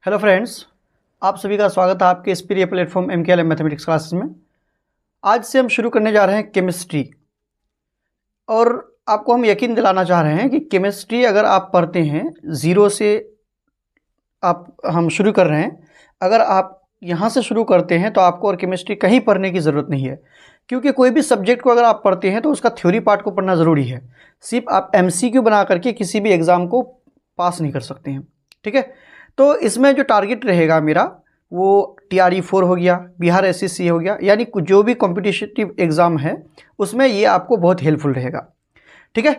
Hello friends, आप सभी का स्वागत है आपके इस प्रिय प्लेटफॉर्म MKLM मैथमेटिक्स क्लासेस में। आज से हम शुरू करने जा रहे हैं केमिस्ट्री, और आपको हम यकीन दिलाना चाह रहे हैं कि केमिस्ट्री अगर आप पढ़ते हैं ज़ीरो से, हम शुरू कर रहे हैं। अगर आप यहाँ से शुरू करते हैं तो आपको और केमिस्ट्री कहीं पढ़ने की ज़रूरत नहीं है, क्योंकि कोई भी सब्जेक्ट को अगर आप पढ़ते हैं तो उसका थ्योरी पार्ट को पढ़ना ज़रूरी है। सिर्फ आप MCQ बना करके किसी भी एग्ज़ाम को पास नहीं कर सकते हैं, ठीक है। तो इसमें जो टारगेट रहेगा मेरा वो TRE 4 हो गया, बिहार SSC हो गया, यानी जो भी कॉम्पिटिटिव एग्ज़ाम है उसमें ये आपको बहुत हेल्पफुल रहेगा, ठीक है।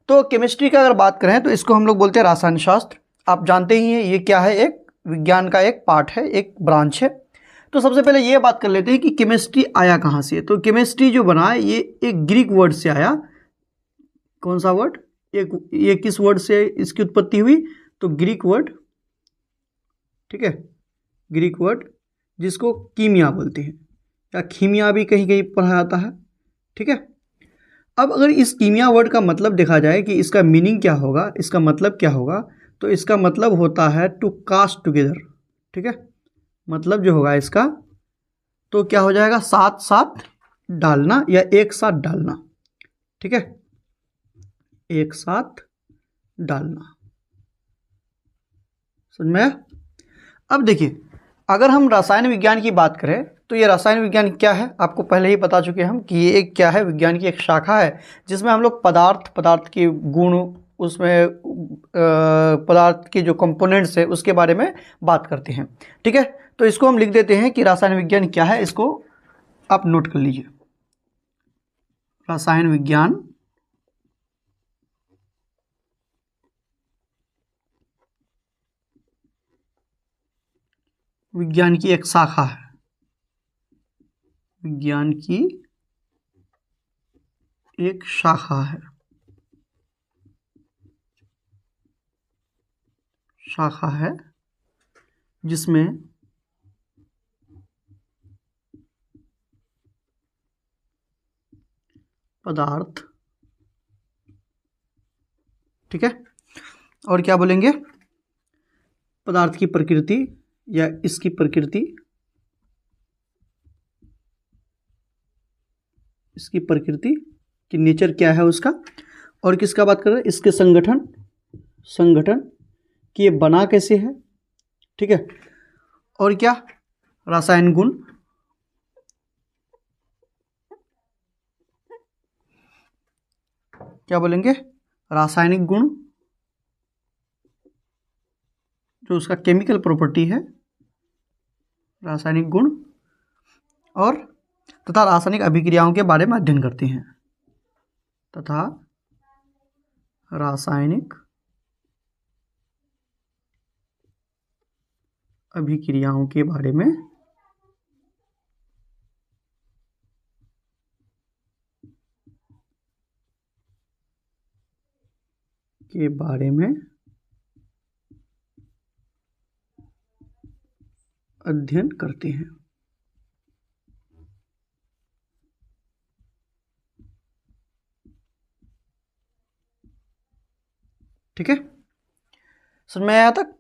तो केमिस्ट्री का अगर बात करें तो इसको हम लोग बोलते हैं रासायन शास्त्र। आप जानते ही हैं ये क्या है, एक विज्ञान का एक पार्ट है, एक ब्रांच है। तो सबसे पहले ये बात कर लेते हैं कि केमिस्ट्री आया कहाँ से। तो केमिस्ट्री जो बना है ये एक ग्रीक वर्ड से आया। कौन सा वर्ड? ये किस वर्ड से इसकी उत्पत्ति हुई? तो ग्रीक वर्ड, ठीक है, ग्रीक वर्ड जिसको कीमिया बोलते हैं, या खीमिया भी कहीं कहीं पढ़ा जाता है, ठीक है। अब अगर इस कीमिया वर्ड का मतलब देखा जाए कि इसका मीनिंग क्या होगा, इसका मतलब क्या होगा, तो इसका मतलब होता है टू कास्ट टुगेदर, ठीक है। मतलब जो होगा इसका तो क्या हो जाएगा, साथ साथ डालना या एक साथ डालना, ठीक है, एक साथ डालना। समझ में आया? अब देखिए, अगर हम रसायन विज्ञान की बात करें तो ये रसायन विज्ञान क्या है आपको पहले ही बता चुके हैं हम कि ये एक क्या है, विज्ञान की एक शाखा है जिसमें हम लोग पदार्थ के गुण, उसमें पदार्थ के जो कंपोनेंट्स है उसके बारे में बात करते हैं, ठीक है। तो इसको हम लिख देते हैं कि रसायन विज्ञान क्या है, इसको आप नोट कर लीजिए। रसायन विज्ञान विज्ञान की एक शाखा है, विज्ञान की एक शाखा है, जिसमें पदार्थ, ठीक है, और क्या बोलेंगे, पदार्थ की प्रकृति या इसकी प्रकृति, इसकी प्रकृति कि नेचर क्या है उसका, और किसका बात कर रहे हैं, इसके संगठन कि ये बना कैसे है, ठीक है, और क्या, रासायनिक गुण, क्या बोलेंगे, रासायनिक गुण जो उसका केमिकल प्रॉपर्टी है, रासायनिक गुण, और तथा रासायनिक अभिक्रियाओं के बारे में अध्ययन करते हैं, तथा रासायनिक अभिक्रियाओं के बारे में अध्ययन करते हैं, ठीक है। समझ में आया तक?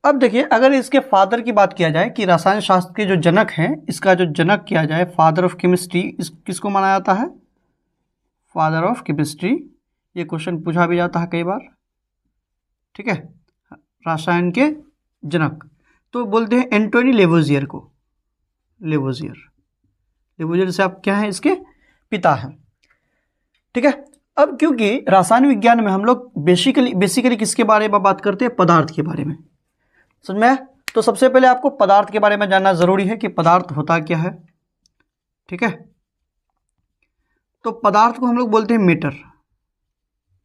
अब देखिए, अगर इसके फादर की बात किया जाए कि रसायन शास्त्र के जो जनक हैं, इसका जो जनक किया जाए, फादर ऑफ केमिस्ट्री, किसको माना जाता है? Father of chemistry. ये क्वेश्चन पूछा भी जाता है कई बार, ठीक है, रसायन के जनक तो बोलते हैं एंटोनी लेवोजियर को। लेवोजियर से आप क्या हैं, इसके पिता हैं, ठीक है। अब क्योंकि रसायन विज्ञान में हम लोग बेसिकली किसके बारे में बात करते हैं, पदार्थ के बारे में, समझ में? तो सबसे पहले आपको पदार्थ के बारे में जानना जरूरी है कि पदार्थ होता क्या है, ठीक है। तो पदार्थ को हम लोग बोलते हैं मैटर।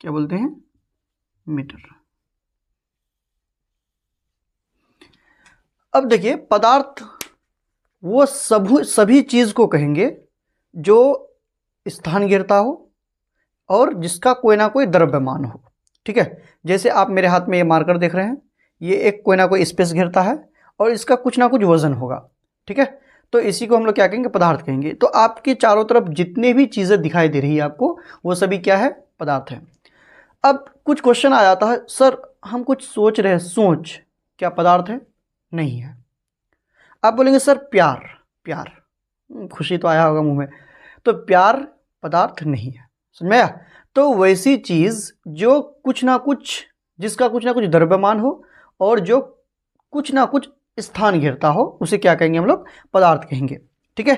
क्या बोलते हैं? मैटर। अब देखिए, पदार्थ वो सभी चीज को कहेंगे जो स्थान घेरता हो और जिसका कोई ना कोई द्रव्यमान हो, ठीक है। जैसे आप मेरे हाथ में ये मार्कर देख रहे हैं, ये एक कोई ना कोई स्पेस घेरता है और इसका कुछ ना कुछ वजन होगा, ठीक है। तो इसी को हम लोग क्या कहेंगे, पदार्थ कहेंगे। तो आपके चारों तरफ जितने भी चीजें दिखाई दे रही है आपको, वो सभी क्या है, पदार्थ है। अब कुछ क्वेश्चन आ जाता है, सर हम कुछ सोच रहे हैं, सोच क्या पदार्थ है? नहीं है। आप बोलेंगे सर प्यार, प्यार खुशी तो आया होगा मुंह में, तो प्यार पदार्थ नहीं है, समझ में आया? तो वैसी चीज जो कुछ ना कुछ, जिसका कुछ ना कुछ द्रव्यमान हो और जो कुछ ना कुछ स्थान घेरता हो, उसे क्या कहेंगे हम लोग? पदार्थ कहेंगे। ठीक है,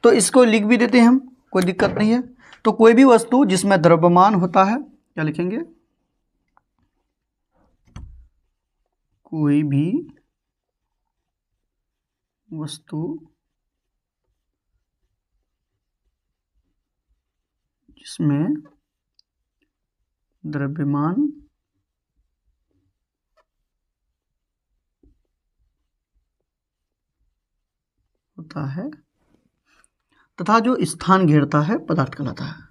तो इसको लिख भी देते हैं हम, कोई दिक्कत नहीं है। तो कोई भी वस्तु जिसमें द्रव्यमान होता है, क्या लिखेंगे? कोई भी वस्तु जिसमें द्रव्यमान होता है तथा जो स्थान घेरता है पदार्थ कहलाता है।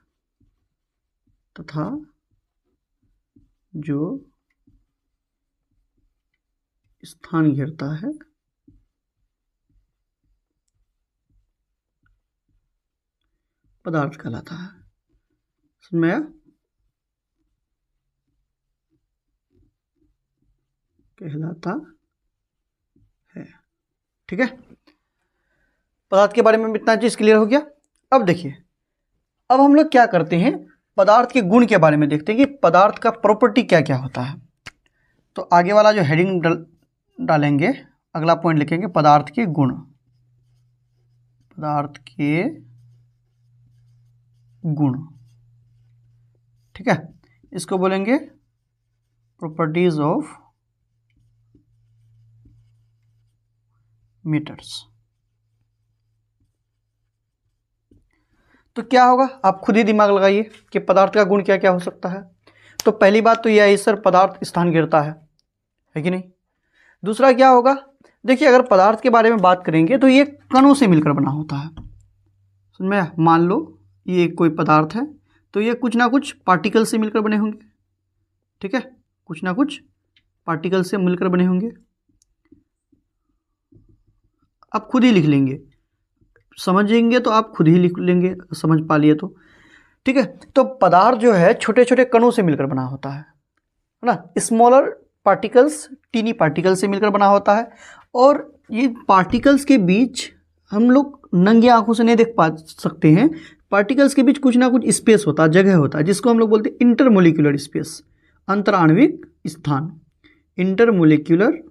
तथा जो स्थान घेरता है पदार्थ कहलाता है। समझ में आया? कहलाता है। ठीक है, पदार्थ के बारे में इतना चीज क्लियर हो गया। अब देखिए, अब हम लोग क्या करते हैं, पदार्थ के गुण के बारे में देखते हैं कि पदार्थ का प्रॉपर्टी क्या क्या होता है। तो आगे वाला जो हेडिंग डालेंगे, अगला पॉइंट लिखेंगे पदार्थ के गुण। पदार्थ के गुण, ठीक है, इसको बोलेंगे प्रॉपर्टीज ऑफ मैटर्स। तो क्या होगा, आप खुद ही दिमाग लगाइए कि पदार्थ का गुण क्या क्या हो सकता है। तो पहली बात तो यह है सर, पदार्थ स्थान घेरता है कि नहीं? दूसरा क्या होगा, देखिए अगर पदार्थ के बारे में बात करेंगे तो ये कणों से मिलकर बना होता है। समझ में? मान लो ये कोई पदार्थ है, तो ये कुछ ना कुछ पार्टिकल से मिलकर बने होंगे। ठीक है, कुछ ना कुछ पार्टिकल से मिलकर बने होंगे। आप खुद ही लिख लेंगे, समझेंगे तो आप खुद ही लिख लेंगे, समझ पा लिए तो। ठीक है, तो पदार्थ जो है छोटे छोटे कणों से मिलकर बना होता है ना, स्मॉलर पार्टिकल्स, टीनी पार्टिकल से मिलकर बना होता है। और ये पार्टिकल्स के बीच हम लोग नंगी आंखों से नहीं देख पा सकते हैं, पार्टिकल्स के बीच कुछ ना कुछ स्पेस होता है, जगह होता है, जिसको हम लोग बोलते हैं इंटरमोलिक्यूलर स्पेस, अंतराण्विक स्थान, इंटरमोलिक्यूलर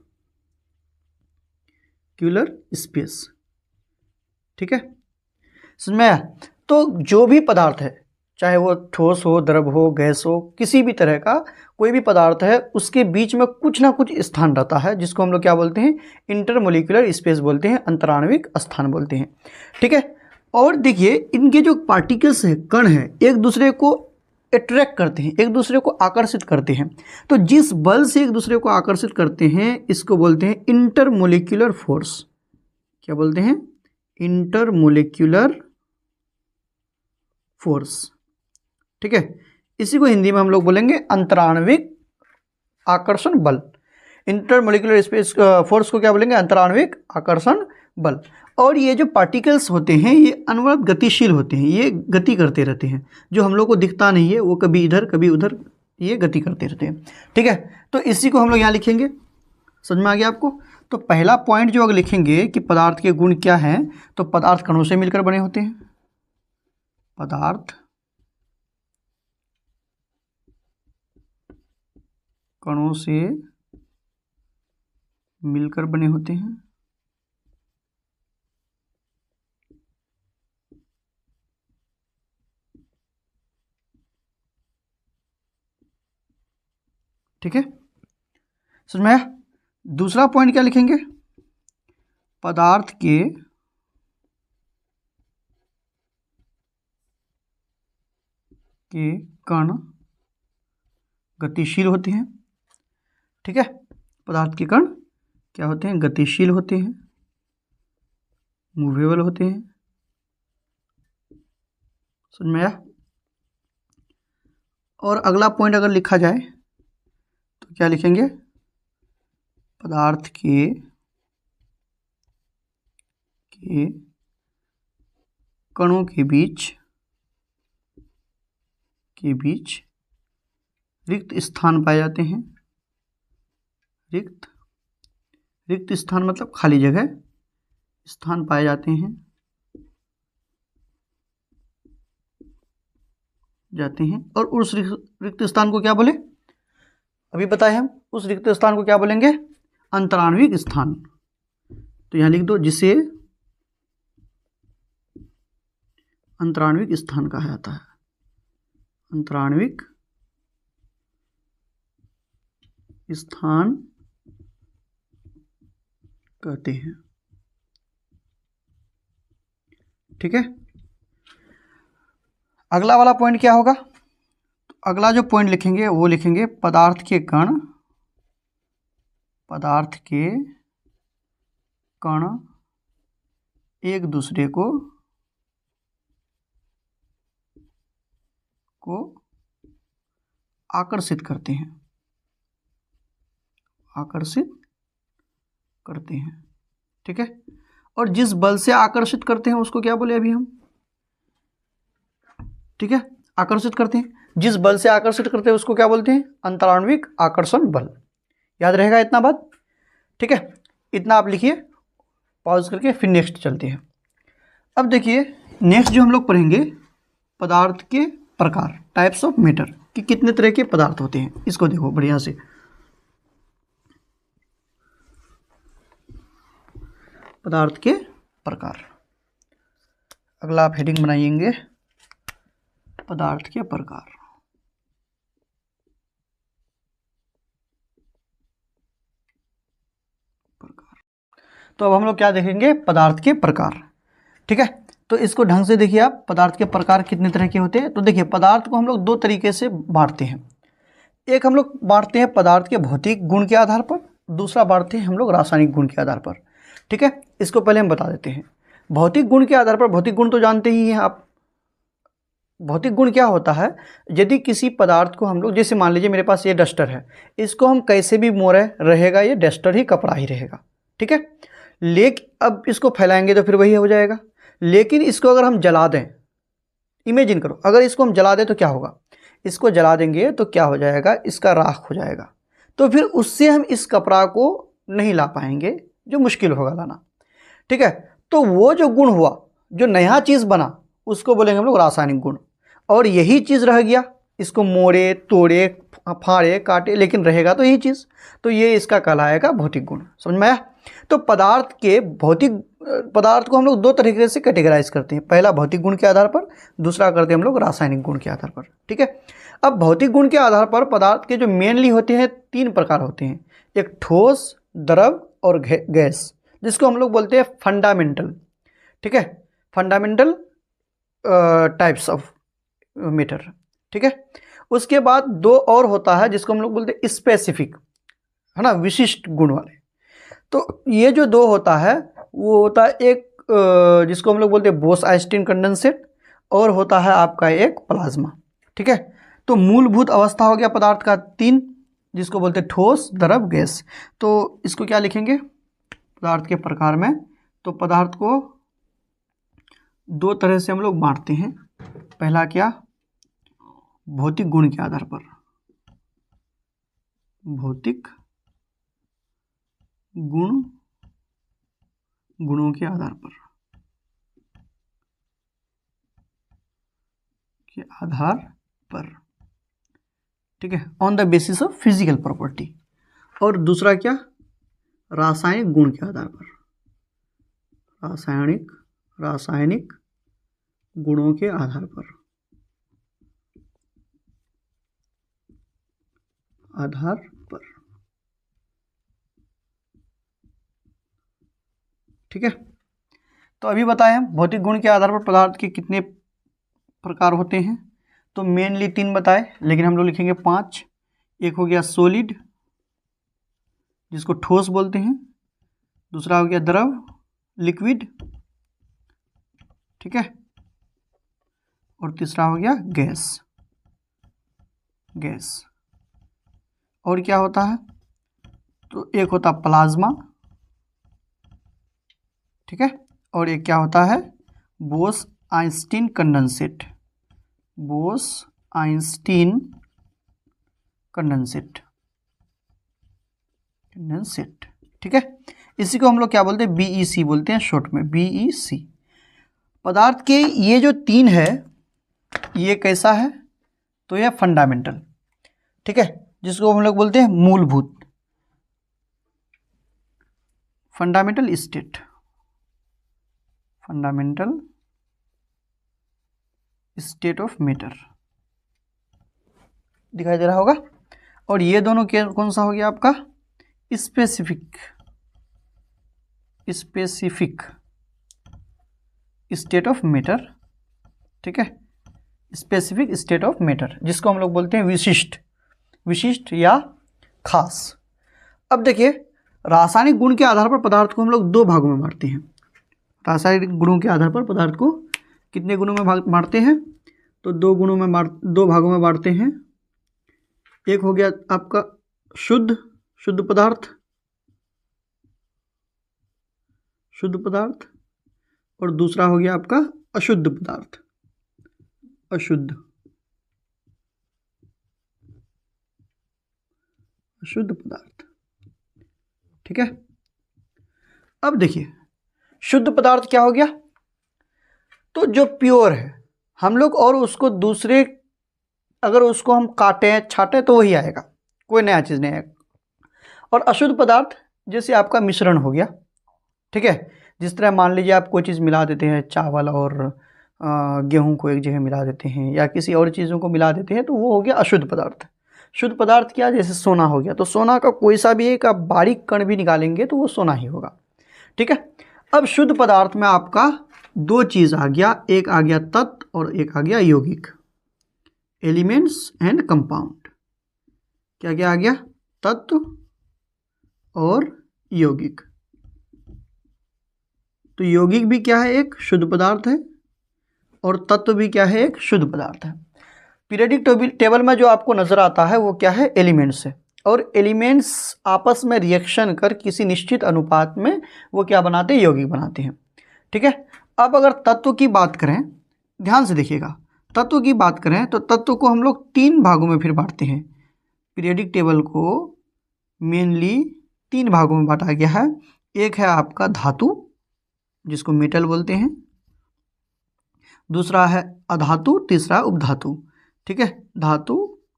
स्पेस। ठीक है, समझ में आया? तो जो भी पदार्थ है, चाहे वो ठोस हो, द्रव हो, गैस हो, किसी भी तरह का कोई भी पदार्थ है, उसके बीच में कुछ ना कुछ स्थान रहता है, जिसको हम लोग क्या बोलते हैं? इंटरमोलिक्यूलर स्पेस बोलते हैं, अंतराण्विक स्थान बोलते हैं। ठीक है, और देखिए इनके जो पार्टिकल्स हैं, कण हैं, एक दूसरे को अट्रैक्ट करते हैं, एक दूसरे को आकर्षित करते हैं। तो जिस बल से एक दूसरे को आकर्षित करते हैं, इसको बोलते हैं इंटरमोलिक्यूलर फोर्स। क्या बोलते हैं? Intermolecular force. ठीक है, इसी को हिंदी में हम लोग बोलेंगे अंतराण्विक आकर्षण बल। इंटरमोलिक्यूलर स्पेस फोर्स को क्या बोलेंगे? अंतराण्विक आकर्षण बल। और ये जो पार्टिकल्स होते हैं ये अनवरत गतिशील होते हैं, ये गति करते रहते हैं, जो हम लोग को दिखता नहीं है, वो कभी इधर कभी उधर ये गति करते रहते हैं। ठीक है, तो इसी को हम लोग यहाँ लिखेंगे। समझ में आ गया आपको? तो पहला पॉइंट जो अगर लिखेंगे कि पदार्थ के गुण क्या हैं, तो पदार्थ कणों से मिलकर बने होते हैं। पदार्थ कणों से मिलकर बने होते हैं। ठीक है, समझ में आया? दूसरा पॉइंट क्या लिखेंगे? पदार्थ के कण गतिशील होते हैं। ठीक है, पदार्थ के कण क्या होते हैं? गतिशील होते हैं, मूवेबल होते हैं। समझ में आया? और अगला पॉइंट अगर लिखा जाए तो क्या लिखेंगे? पदार्थ के कणों के बीच रिक्त स्थान पाए जाते हैं, रिक्त स्थान मतलब खाली जगह, स्थान पाए जाते हैं और उस रिक्त स्थान को क्या बोले, अभी बताए हम, उस रिक्त स्थान को क्या बोलेंगे, अंतराण्विक स्थान। तो यहां लिख दो, जिसे अंतराण्विक स्थान कहा जाता है, अंतराण्विक स्थान कहते हैं। ठीक है, अगला वाला पॉइंट क्या होगा, अगला जो पॉइंट लिखेंगे वो लिखेंगे पदार्थ के कण, पदार्थ के कण एक दूसरे को आकर्षित करते हैं, आकर्षित करते हैं। ठीक है, और जिस बल से आकर्षित करते हैं उसको क्या बोले अभी हम, ठीक है, आकर्षित करते हैं, जिस बल से आकर्षित करते हैं उसको क्या बोलते हैं, अंतराण्विक आकर्षण बल। याद रहेगा इतना बात। ठीक है, इतना आप लिखिए, पॉज करके फिर नेक्स्ट चलते हैं। अब देखिए नेक्स्ट जो हम लोग पढ़ेंगे, पदार्थ के प्रकार, टाइप्स ऑफ मैटर, कि कितने तरह के पदार्थ होते हैं। इसको देखो बढ़िया से, पदार्थ के प्रकार। अगला आप हेडिंग बनाइएंगे, पदार्थ के प्रकार। तो अब हम लोग क्या देखेंगे, पदार्थ के प्रकार। ठीक है, तो इसको ढंग से देखिए आप, पदार्थ के प्रकार कितने तरह के होते हैं। तो देखिए पदार्थ को हम लोग दो तरीके से बांटते हैं। एक हम लोग बांटते हैं पदार्थ के भौतिक गुण के आधार पर, दूसरा बांटते हैं हम लोग रासायनिक गुण के आधार पर। ठीक है, इसको पहले हम बता देते हैं। भौतिक गुण के आधार पर, भौतिक गुण तो जानते ही हैं आप। भौतिक गुण क्या होता है, यदि किसी पदार्थ को हम लोग, जैसे मान लीजिए मेरे पास ये डस्टर है, इसको हम कैसे भी मोड़े रहेगा, ये डस्टर ही, कपड़ा ही रहेगा। ठीक है, लेकिन अब इसको फैलाएंगे तो फिर वही हो जाएगा। लेकिन इसको अगर हम जला दें, इमेजिन करो अगर इसको हम जला दें तो क्या होगा, इसको जला देंगे तो क्या हो जाएगा, इसका राख हो जाएगा। तो फिर उससे हम इस कपड़ा को नहीं ला पाएंगे, जो मुश्किल होगा लाना। ठीक है, तो वो जो गुण हुआ, जो नया चीज़ बना, उसको बोलेंगे हम लोग रासायनिक गुण। और यही चीज़ रह गया, इसको मोड़े तोड़े फाड़े काटे, लेकिन रहेगा तो यही चीज़, तो ये इसका कहलाएगा भौतिक गुण। समझ में आया। तो पदार्थ के भौतिक, पदार्थ को हम लोग दो तरीके से कैटेगराइज करते हैं, पहला भौतिक गुण के आधार पर, दूसरा करते हैं हम लोग रासायनिक गुण के आधार पर। ठीक है, अब भौतिक गुण के आधार पर पदार्थ के जो मेनली होते हैं तीन प्रकार होते हैं, एक ठोस, द्रव और गैस, जिसको हम लोग बोलते हैं फंडामेंटल। ठीक है, फंडामेंटल टाइप्स ऑफ मैटर। ठीक है, उसके बाद दो और होता है जिसको हम लोग बोलते हैं स्पेसिफिक, है ना, विशिष्ट गुण वाले। तो ये जो दो होता है, वो होता है एक जिसको हम लोग बोलते हैं बोस-आइंस्टीन कंडेंसेट, और होता है आपका एक प्लाज्मा। ठीक है, तो मूलभूत अवस्था हो गया पदार्थ का तीन, जिसको बोलते हैं ठोस, द्रव, गैस। तो इसको क्या लिखेंगे पदार्थ के प्रकार में, तो पदार्थ को दो तरह से हम लोग बांटते हैं। पहला क्या, भौतिक गुण के आधार पर, भौतिक गुण, गुणों के आधार पर, के आधार पर। ठीक है, on the basis of physical property. और दूसरा क्या, रासायनिक गुण के आधार पर, रासायनिक गुणों के आधार पर, ठीक है, तो अभी बताएं हम भौतिक गुण के आधार पर पदार्थ के कितने प्रकार होते हैं। तो मेनली तीन बताए, लेकिन हम लोग लिखेंगे पांच। एक हो गया सॉलिड, जिसको ठोस बोलते हैं, दूसरा हो गया द्रव, लिक्विड, ठीक है, और तीसरा हो गया गैस। और क्या होता है, तो एक होता प्लाज्मा, ठीक है, और एक क्या होता है, बोस-आइंस्टीन कंडेंसेट, ठीक है। इसी को हम लोग क्या बोलते हैं, BEC बोलते हैं शॉर्ट में, BEC। पदार्थ के ये जो 3 है, ये कैसा है, तो ये फंडामेंटल, ठीक है, जिसको हम लोग बोलते हैं मूलभूत, fundamental state, fundamental state of matter, दिखाई दे रहा होगा। और ये दोनों कौन सा हो गया आपका, स्पेसिफिक स्टेट ऑफ मैटर, ठीक है, स्पेसिफिक स्टेट ऑफ मैटर, जिसको हम लोग बोलते हैं विशिष्ट या खास। अब देखिए, रासायनिक गुण के आधार पर पदार्थ को हम लोग 2 भागों में बांटते हैं। रासायनिक गुणों के आधार पर पदार्थ को कितने गुणों में बांटते हैं, तो 2 भागों में बांटते हैं। एक हो गया आपका शुद्ध पदार्थ, और दूसरा हो गया आपका अशुद्ध पदार्थ, अशुद्ध पदार्थ, ठीक है। अब देखिए, शुद्ध पदार्थ क्या हो गया, तो जो प्योर है हम लोग, और उसको दूसरे अगर उसको हम काटें छाटें तो वही आएगा, कोई नया चीज़ नहीं आएगा। और अशुद्ध पदार्थ जैसे आपका मिश्रण हो गया, ठीक है, जिस तरह मान लीजिए आप कोई चीज़ मिला देते हैं, चावल और गेहूं को एक जगह मिला देते हैं, या किसी और चीज़ों को मिला देते हैं, तो वो हो गया अशुद्ध पदार्थ। शुद्ध पदार्थ क्या, जैसे सोना हो गया, तो सोना का कोई सा भी एक आप बारीक कण भी निकालेंगे तो वो सोना ही होगा, ठीक है। अब शुद्ध पदार्थ में आपका 2 चीज़ आ गया, एक आ गया तत्व और एक आ गया यौगिक, एलिमेंट्स एंड कंपाउंड। क्या क्या आ गया, तत्व और यौगिक। तो यौगिक भी क्या है, एक शुद्ध पदार्थ है, और तत्व भी क्या है, एक शुद्ध पदार्थ है। पीरियोडिक टेबल में जो आपको नजर आता है वो क्या है, एलिमेंट्स है, और एलिमेंट्स आपस में रिएक्शन कर किसी निश्चित अनुपात में वो क्या बनाते हैं, यौगिक बनाते हैं, ठीक है। अब अगर तत्व की बात करें, ध्यान से देखिएगा, तत्व की बात करें तो तत्व को हम लोग 3 भागों में फिर बांटते हैं। पीरियोडिक टेबल को मेनली 3 भागों में बांटा गया है। एक है आपका धातु, जिसको मेटल बोलते हैं, दूसरा है अधातु, तीसरा उपधातु, ठीक है, धातु,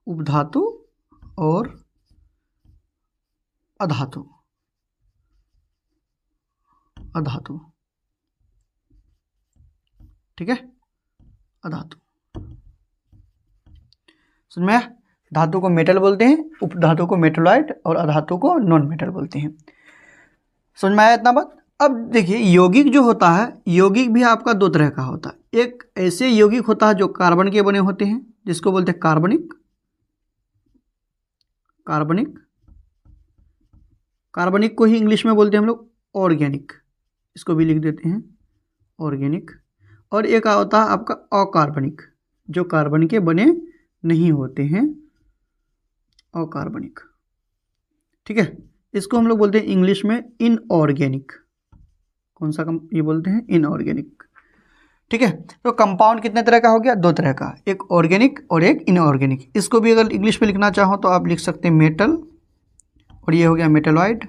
उपधातु और अधातु, ठीक है, अधातु। समझ में? धातु को मेटल बोलते हैं, उपधातु को मेटलॉइड और अधातु को नॉन मेटल बोलते हैं। समझ में आया इतना बात? अब देखिए, यौगिक जो होता है, यौगिक भी आपका 2 तरह का होता है। एक ऐसे यौगिक होता है जो कार्बन के बने होते हैं, जिसको बोलते हैं कार्बनिक, कार्बनिक को ही इंग्लिश में बोलते हैं हम लोग ऑर्गेनिक, इसको भी लिख देते हैं ऑर्गेनिक। और एक होता है आपका अकार्बनिक, जो कार्बन के बने नहीं होते हैं, अकार्बनिक, ठीक है, इसको हम लोग बोलते हैं इंग्लिश में इनऑर्गेनिक। कौन सा ये बोलते हैं, इनऑर्गेनिक, ठीक है। तो कंपाउंड कितने तरह का हो गया, 2 तरह का, एक ऑर्गेनिक और एक इनऑर्गेनिक। इसको भी अगर इंग्लिश में लिखना चाहो तो आप लिख सकते हैं मेटल, और ये हो गया मेटलॉइड,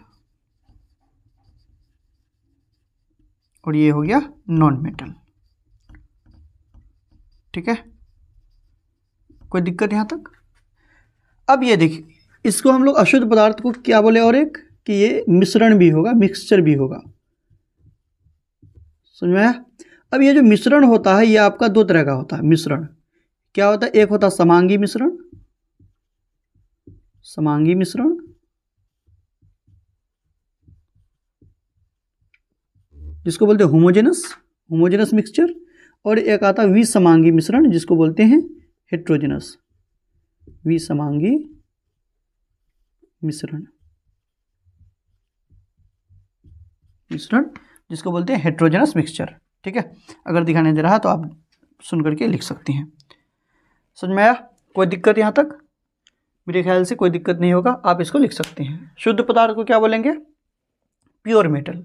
और ये हो गया नॉन मेटल, ठीक है। कोई दिक्कत यहाँ तक? अब ये देखिए, इसको हम लोग अशुद्ध पदार्थ को क्या बोले, और एक कि ये मिश्रण भी होगा, मिक्सचर भी होगा। समझ में आया? अब ये जो मिश्रण होता है, ये आपका 2 तरह का होता है। मिश्रण क्या होता है, एक होता है समांगी मिश्रण, जिसको बोलते हैं होमोजेनस मिक्सचर, और एक आता है विसमांगी मिश्रण, जिसको बोलते हैं हेट्रोजेनस, विसमांगी मिश्रण, जिसको बोलते हैं हेट्रोजेनस मिक्सचर, ठीक है। अगर दिखाने दे रहा है तो आप सुन करके लिख सकते हैं। समझ में आया? कोई दिक्कत यहाँ तक? मेरे ख्याल से कोई दिक्कत नहीं होगा, आप इसको लिख सकते हैं। शुद्ध पदार्थ को क्या बोलेंगे, प्योर मैटर,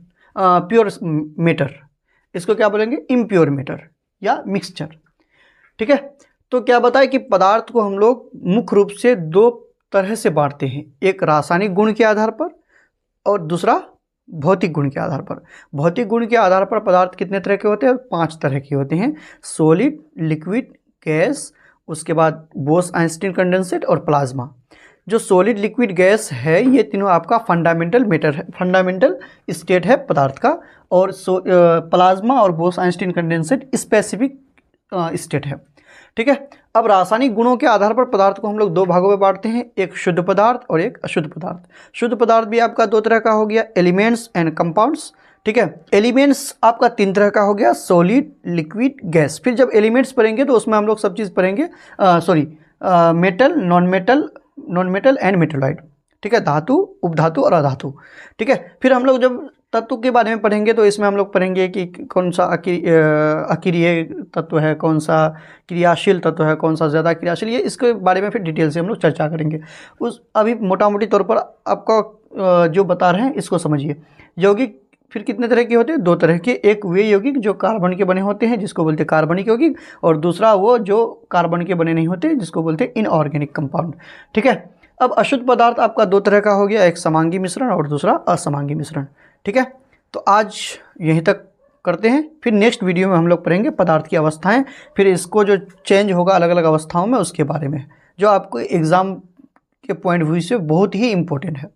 इसको क्या बोलेंगे, इम्प्योर मैटर या मिक्सचर, ठीक है। तो क्या बताए कि पदार्थ को हम लोग मुख्य रूप से 2 तरह से बांटते हैं, एक रासायनिक गुण के आधार पर और दूसरा भौतिक गुण के आधार पर। भौतिक गुण के आधार पर पदार्थ कितने तरह के होते हैं? 5 तरह के होते हैं, सॉलिड, लिक्विड, गैस, उसके बाद बोस-आइंस्टीन कंडेंसेट और प्लाज्मा। जो सॉलिड, लिक्विड, गैस है, ये तीनों आपका फंडामेंटल मैटर है, फंडामेंटल स्टेट है पदार्थ का, और प्लाज्मा और बोस-आइंस्टीन कंडेंसेट स्पेसिफिक स्टेट है। ठीक है। अब रासायनिक गुणों के आधार पर पदार्थ को हम लोग 2 भागों में बांटते हैं, एक शुद्ध पदार्थ और एक अशुद्ध पदार्थ। शुद्ध पदार्थ भी आपका 2 तरह का हो गया, एलिमेंट्स एंड कंपाउंड्स। ठीक है। एलिमेंट्स आपका 3 तरह का हो गया, सॉलिड, लिक्विड, गैस। फिर जब एलिमेंट्स पढ़ेंगे तो उसमें हम लोग सब चीज़ पढ़ेंगे, metal, non metal and metalloid. ठीक है, धातु, उपधातु और अधातु। ठीक है। फिर हम लोग जब तत्व के बारे में पढ़ेंगे तो इसमें हम लोग पढ़ेंगे कि कौन सा अक्रिय तत्व है, कौन सा क्रियाशील तत्व है, कौन सा ज़्यादा क्रियाशील, ये इसके बारे में फिर डिटेल से हम लोग चर्चा करेंगे। अभी मोटा मोटी तौर पर आपका जो बता रहे हैं इसको समझिए। यौगिक फिर कितने तरह के होते हैं? 2 तरह के, एक वे यौगिक जो कार्बन के बने होते हैं जिसको बोलते हैं कार्बनिक यौगिक, और दूसरा वो जो कार्बन के बने नहीं होते जिसको बोलते हैं इनऑर्गेनिक कंपाउंड। ठीक है। अब अशुद्ध पदार्थ आपका 2 तरह का हो गया, एक समांगी मिश्रण और दूसरा असमांगी मिश्रण। ठीक है। तो आज यहीं तक करते हैं, फिर नेक्स्ट वीडियो में हम लोग पढ़ेंगे पदार्थ की अवस्थाएं, फिर इसको जो चेंज होगा अलग अलग अवस्थाओं में उसके बारे में, जो आपको एग्ज़ाम के पॉइंट ऑफ व्यू से बहुत ही इम्पोर्टेंट है।